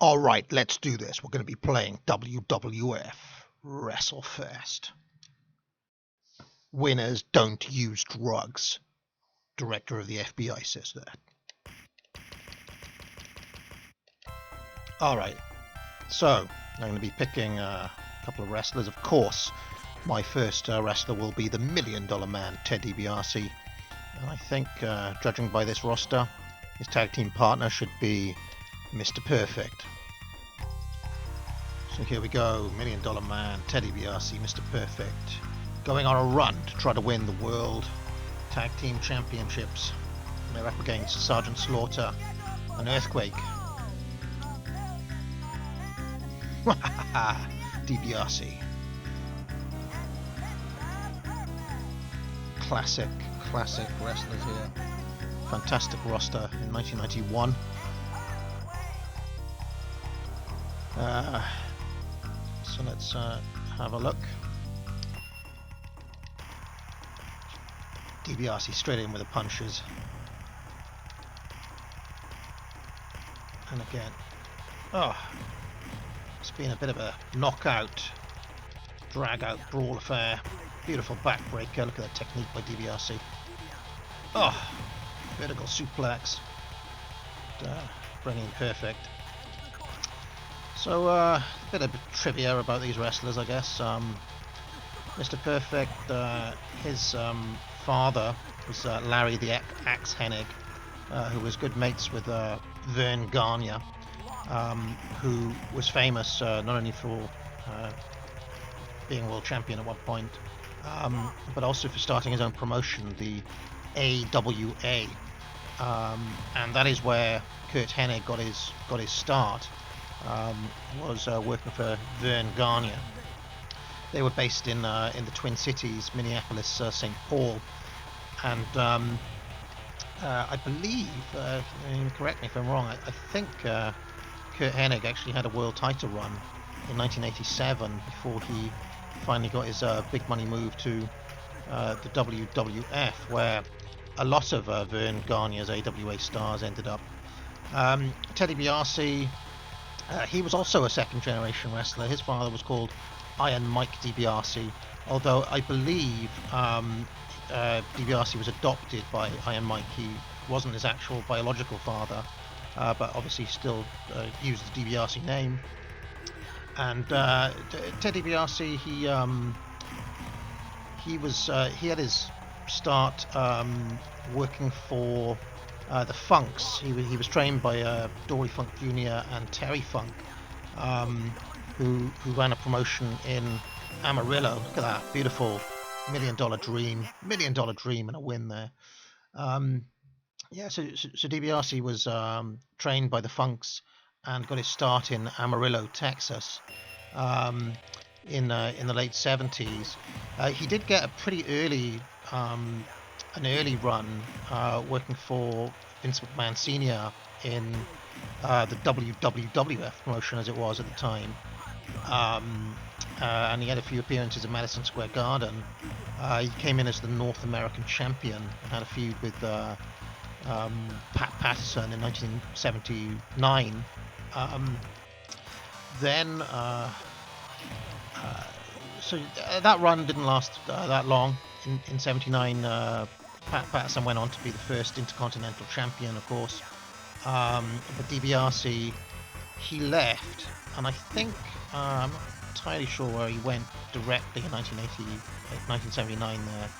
Alright, let's do this. We're going to be playing WWF Wrestlefest. Winners don't use drugs. Director of the FBI says that. Alright, so I'm going to be picking a couple of wrestlers. Of course, my first wrestler will be the $1 Million Man, Ted DiBiase. And I think, judging by this roster, his tag team partner should be Mr. Perfect. So here we go, $1 Million Man, Ted DiBiase, Mr. Perfect, going on a run to try to win the World Tag Team Championships. And they're up against Sergeant Slaughter and Earthquake. DiBiase. Classic wrestlers here. Fantastic roster in 1991. So let's have a look. DiBiase straight in with the punches. And again. It's been a bit of a knockout, drag-out brawl affair. Beautiful backbreaker. Look at that technique by DiBiase. Vertical suplex. Bringing Perfect. So, a bit of trivia about these wrestlers, I guess. Mr. Perfect, his father was Larry the Axe Hennig, who was good mates with Vern Gagne, who was famous not only for being world champion at one point, but also for starting his own promotion, the AWA, and that is where Curt Hennig got his start. Was working for Vern Gagne. They were based in the Twin Cities, Minneapolis, St. Paul, and I believe, correct me if I'm wrong, I think Curt Hennig actually had a world title run in 1987 before he finally got his big money move to the WWF, where a lot of Vern Gagne's AWA stars ended up. Ted DiBiase, he was also a second generation wrestler. His father was called Iron Mike DiBiase, although I believe DiBiase was adopted by Iron Mike. He wasn't his actual biological father, but obviously still used the DiBiase name. And Ted DiBiase, he had his start working for the Funks. He was trained by Dory Funk Jr. and Terry Funk, who ran a promotion in Amarillo. Look at that beautiful $1 Million Dream, and a win there. So DiBiase was trained by the Funks and got his start in Amarillo, Texas, in the late 70s. He did get a pretty early an early run working for Vince McMahon Sr. in the WWF promotion, as it was at the time, and he had a few appearances at Madison Square Garden. He came in as the North American champion and had a feud with Pat Patterson in 1979. So that run didn't last that long. In 79, Pat Patterson went on to be the first Intercontinental Champion, of course. But DiBiase, he left, and I think, I'm not entirely sure where he went directly in 1979 there.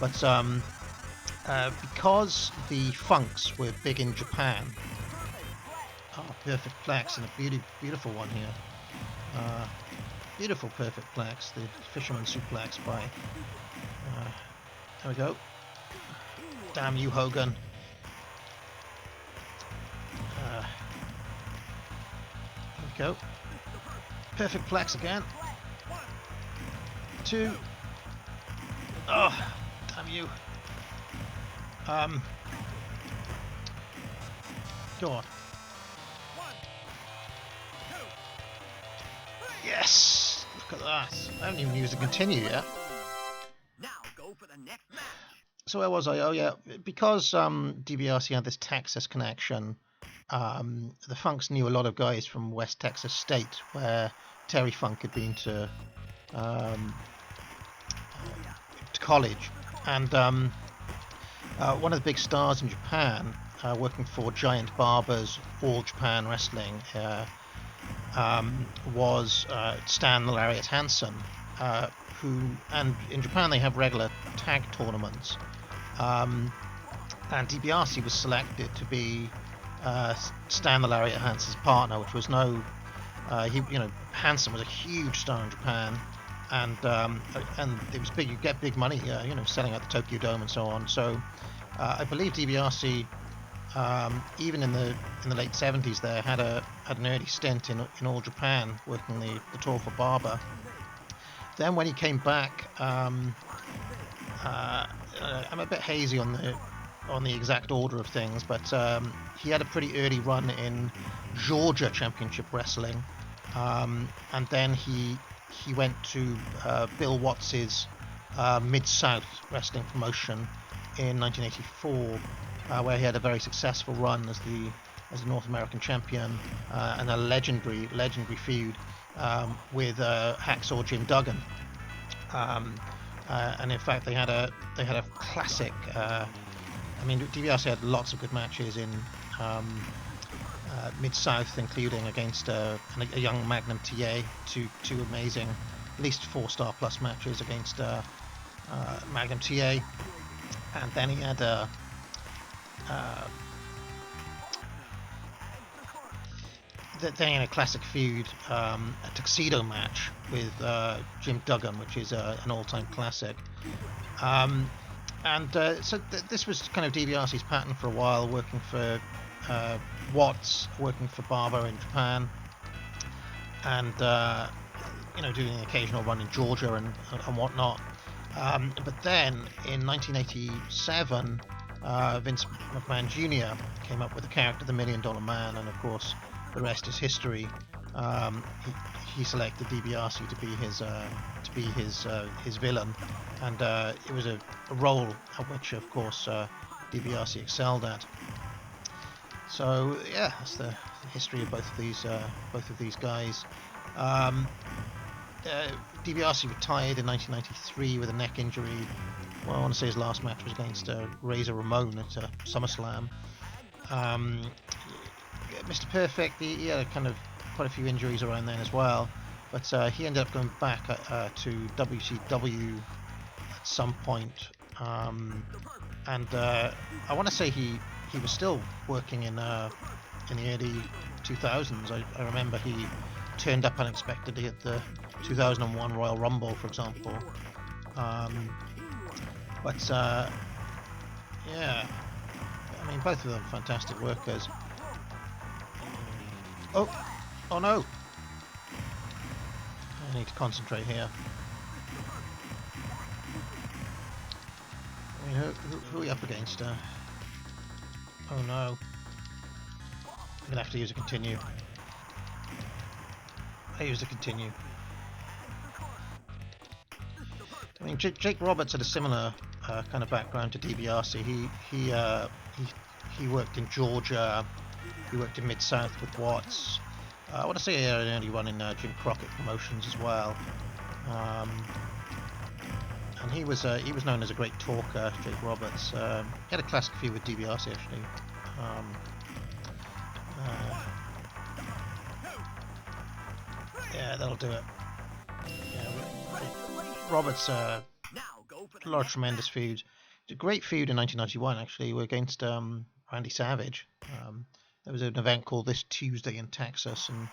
But because the Funks were big in Japan, perfect plex, and a beautiful one here. Beautiful perfect plex, the fisherman suplex by... there we go. Damn you, Hogan. There we go. Perfect plex again. 2. Oh, damn you. Go on. Yes! Look at that. I haven't even used to continue yet. Now go for the next match. So where was I? Oh yeah, because DiBiase had this Texas connection, the Funks knew a lot of guys from West Texas State, where Terry Funk had been to college, and one of the big stars in Japan, working for Giant Barbers All Japan Wrestling, was Stan the Lariat Hansen, and in Japan they have regular tag tournaments, and DiBiase was selected to be Stan the Lariat Hansen's partner, which was Hansen was a huge star in Japan, and it was big. You get big money, selling out the Tokyo Dome and so on. So I believe DiBiase, even in the late 70s, there had an early stint in All Japan, working the tour for Barber. Then when he came back, I'm a bit hazy on the exact order of things, but he had a pretty early run in Georgia Championship Wrestling, and then he went to Bill Watts's Mid-South Wrestling promotion in 1984, where he had a very successful run as the North American champion, and a legendary feud with Hacksaw Jim Duggan. And in fact, they had a classic. DiBiase had lots of good matches in Mid-South, including against a young Magnum TA, two amazing, at least 4-star plus matches against Magnum TA, and then he had a classic feud, a tuxedo match with Jim Duggan, which is an all-time classic. So this was kind of DiBiase's pattern for a while, working for Watts, working for Barber in Japan, and doing an occasional run in Georgia and whatnot. But then in 1987, Vince McMahon Jr. came up with the character the $1 Million Man, and of course the rest is history. He selected DiBiase to be his villain, and it was a role at which, of course, DiBiase excelled at. So yeah, that's the history of both of these guys. DiBiase retired in 1993 with a neck injury. Well, I want to say his last match was against Razor Ramon at WrestleMania. Mr. Perfect, he had kind of quite a few injuries around then as well, but he ended up going back to WCW at some point, and I want to say he was still working in the early 2000s. I remember he turned up unexpectedly at the 2001 Royal Rumble, for example. Yeah, both of them fantastic workers. Oh no! I need to concentrate here. Who are we up against? Oh no! I'm gonna have to use a continue. I used a continue. Jake Roberts had a similar kind of background to DiBiase. He worked in Georgia. He worked in Mid-South with Watts. I want to say he had an early run in Jim Crockett Promotions as well. And he was known as a great talker, Jake Roberts. He had a classic feud with DiBiase actually. Yeah, that'll do it. Yeah, Roberts, a lot of tremendous feuds. It's a great feud in 1991 actually, against Randy Savage. There was an event called This Tuesday in Texas, and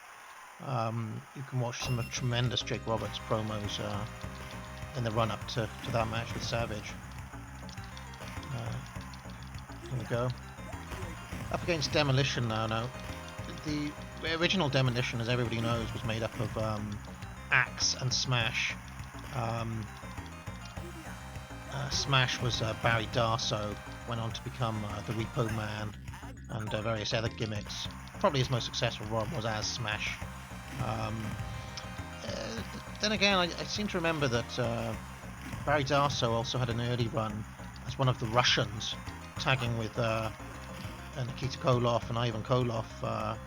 you can watch some tremendous Jake Roberts promos in the run-up to that match with Savage. Here we go. Up against Demolition now. The original Demolition, as everybody knows, was made up of Axe and Smash. Smash was Barry Darsow, went on to become the Repo Man, and various other gimmicks. Probably his most successful run was as Smash. Then again, I seem to remember that Barry Darsow also had an early run as one of the Russians, tagging with Nikita Koloff and Ivan Koloff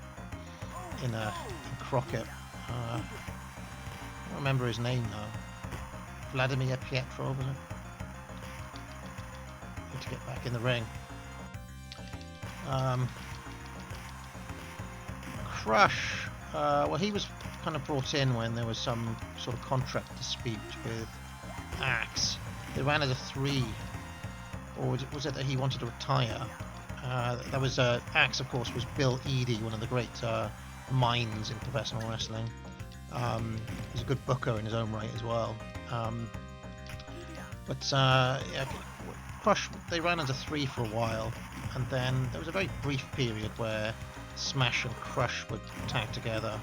in Crockett. I don't remember his name now. Vladimir Pietro, was it? Need to get back in the ring. Crush. Well, he was kind of brought in when there was some sort of contract dispute with Axe. They ran as a 3, or was it that he wanted to retire? That was Axe, of course, was Bill Eadie, one of the great minds in professional wrestling. He's a good booker in his own right as well. Yeah, Crush, they ran as a 3 for a while, and then there was a very brief period where Smash and Crush would tag together,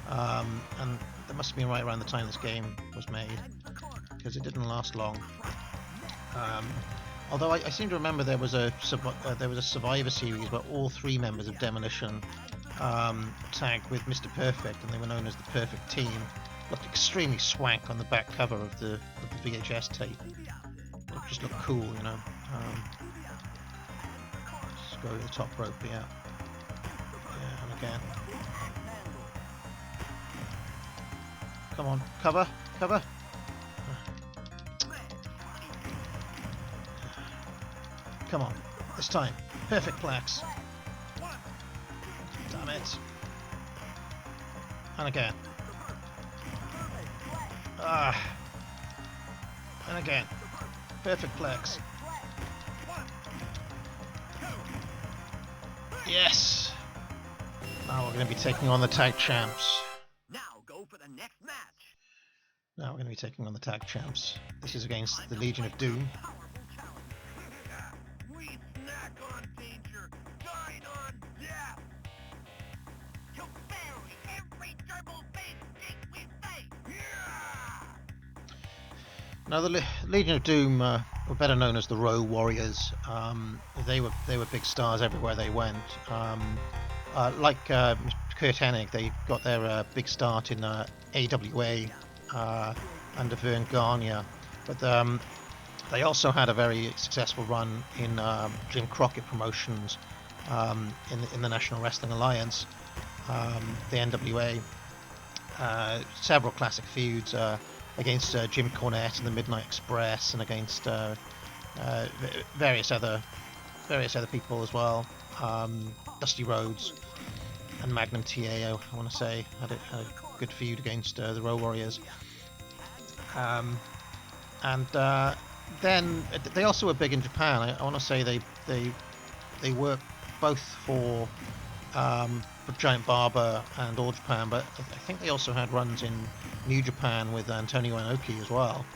and that must have been right around the time this game was made, because it didn't last long. Although I seem to remember there was a Survivor Series where all 3 members of Demolition tagged with Mr. Perfect, and they were known as the Perfect Team. Looked extremely swank on the back cover of the VHS tape. It just looked cool, you know. Just go to the top rope, yeah. Yeah, and again. Come on, cover, cover. Come on, this time. Perfect plex. Damn it. And again. And again. Perfect plex. Yes! Now we're going to be taking on the tag champs. Now go for the next match. Now we're going to be taking on the tag champs. This is against the Legion of Doom. We snack on danger, dine on death. You bury every double-faced dick we face. Yeah! Now the Legion of Doom were better known as the Row Warriors. They were big stars everywhere they went. Like Kurt Hennig, they got their big start in AWA under Vern Gagne, but they also had a very successful run in Jim Crockett Promotions in the National Wrestling Alliance, the NWA. Several classic feuds against Jim Cornette and the Midnight Express, and against various other people as well. Dusty Rhodes and Magnum TA, I want to say, had a good feud against the Row Warriors. And then they also were big in Japan. I want to say they worked both for Giant Barber and All Japan, but I think they also had runs in New Japan with Antonio Inoki as well.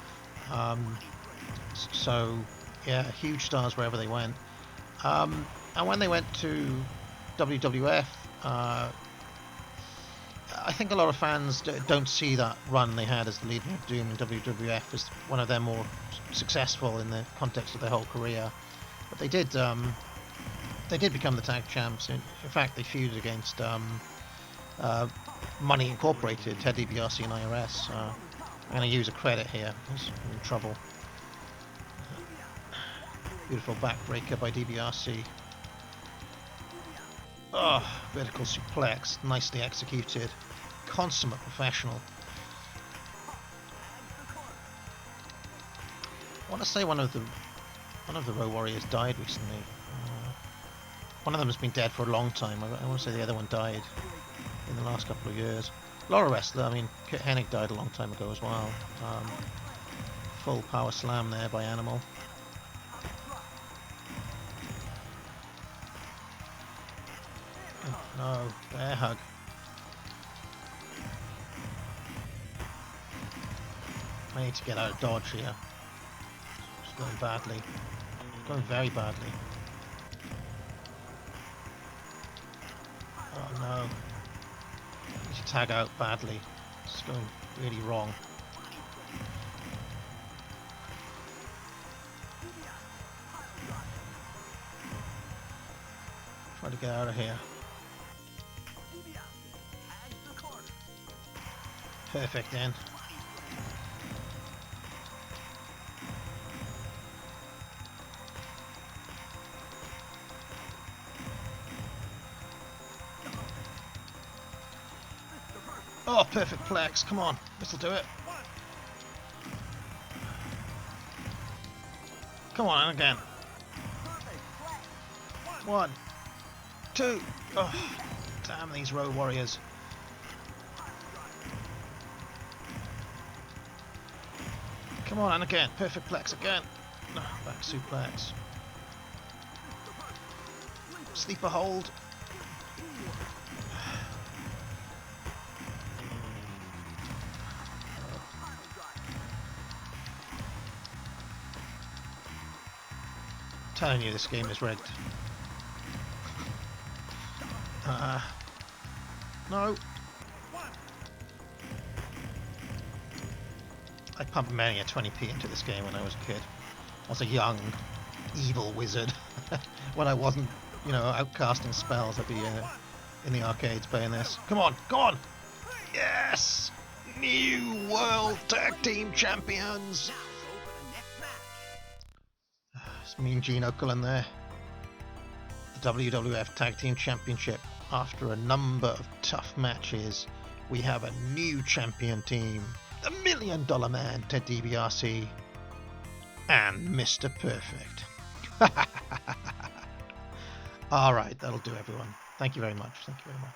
So yeah, huge stars wherever they went. And when they went to WWF, I think a lot of fans don't see that run they had as the Legion of Doom in WWF as one of their more successful in the context of their whole career. But they did become the tag champs. In fact, they feuded against Money Incorporated, Ted DiBiase and IRS. I'm going to use a credit here. He's in trouble. Beautiful backbreaker by DiBiase. Oh, vertical suplex, nicely executed. Consummate professional. I want to say one of the Row Warriors died recently. One of them has been dead for a long time. I want to say the other one died in the last couple of years. A lot of wrestler. I mean, Kurt Hennig died a long time ago as well. Full power slam there by Animal. No, bear hug. I need to get out of dodge here. It's going badly. It's going very badly. Oh no. I need to tag out badly. It's going really wrong. Try to get out of here. Perfect then. Oh, perfect plex. Come on. This'll do it. Come on, and again. 1, 2. Oh, damn these Road Warriors. Come on, and again. Perfect plex again. No, back suplex. Sleeper hold. Telling you this game is rigged. No. I pumped many a 20p into this game when I was a kid. I was a young, evil wizard. When I wasn't, you know, outcasting spells, I'd be in the arcades playing this. Come on, go on! Yes! New World Tag Team Champions! It's Mean Gene Okerlund there. The WWF Tag Team Championship. After a number of tough matches, we have a new champion team. The $1 Million Man, Ted DiBiase, and Mr. Perfect. Alright, that'll do everyone. Thank you very much. Thank you very much.